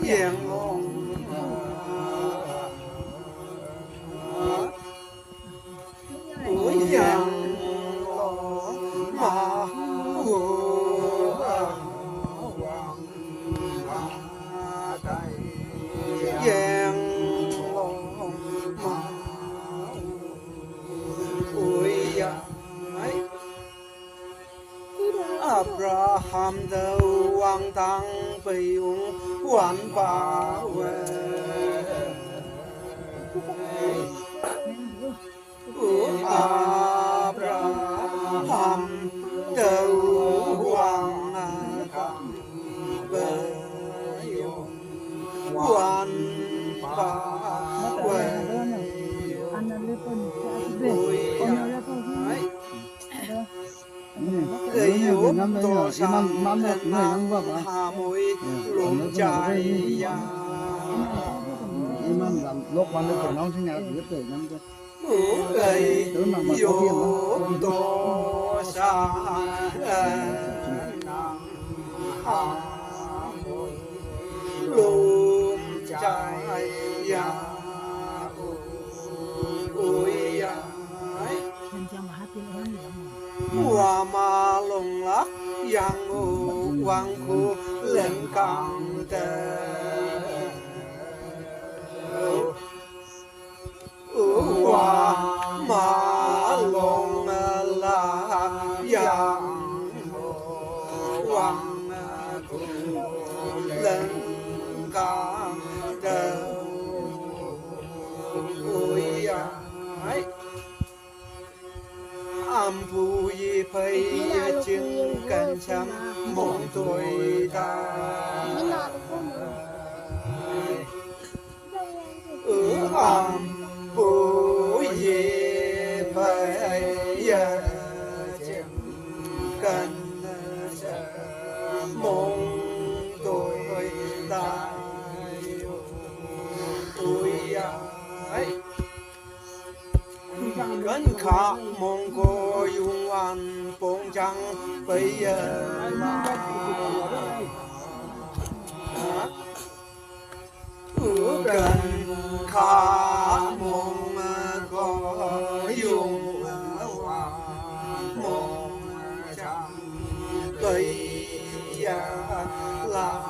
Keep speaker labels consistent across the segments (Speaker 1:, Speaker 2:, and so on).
Speaker 1: ยังลงโอ้ยยังลงมาโอ้ยังลงมาโอ้ยยังอับราฮัมเดวังตังไปยุงวันป่าเวอับราฮัมเดวังตังไปยุงวันป่าเวImam làm lúc quan được của nó sinh nhật biết được năm cơ. Tớ mà có tiền đó. Hoa ma lồng lắc yang u wang khu lên căng tê hoa ma lồng lắc yang u wang khu lên căng tê Phu y phây chứng cần chăm mong tôi ta phu y phây chứng cần chăm mong tôi ta gần khá mong cô dùng an bông trắng bây giờ gần khá mong cô dùng an bông trắng bây giờ là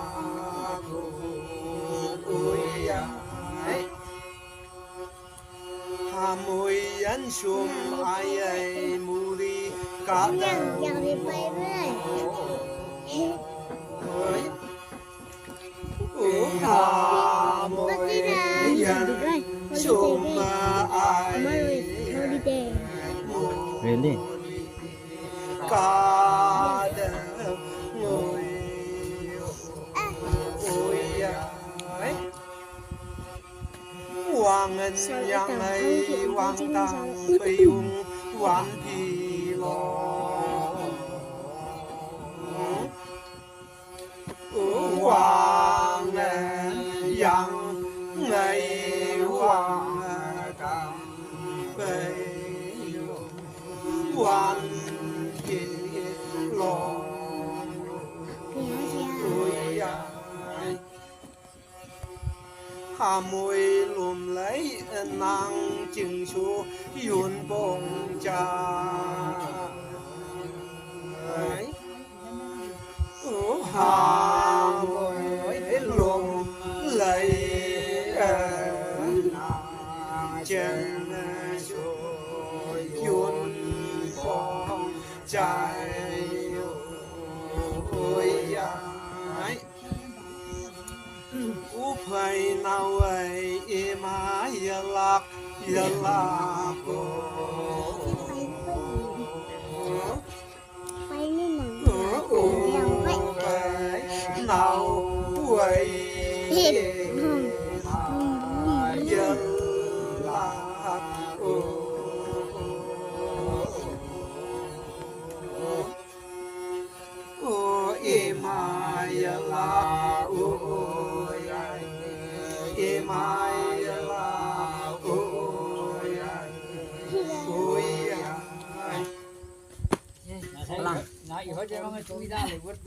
Speaker 1: mùi ăn sum ai ai mùi cá đắng mùi ăn sum ai
Speaker 2: Really?
Speaker 1: cá đắng mùi Hoàng ngân yang ấy hoàng tăng bê yung hoàng phi lo Hoàng ngân yang ấy hoàng tăng bê yung hoàng phi lo Hà mùi lùm lấy nàng chừng số yun bông cha Hà mùi lùm lấy nàng chừng số yun bông cha Phai nào ấy ima yalak yalako Phai nào ấy ima yalako Mai la ôi ai
Speaker 3: Nói gì hết chứ không chú ý ra thì vứt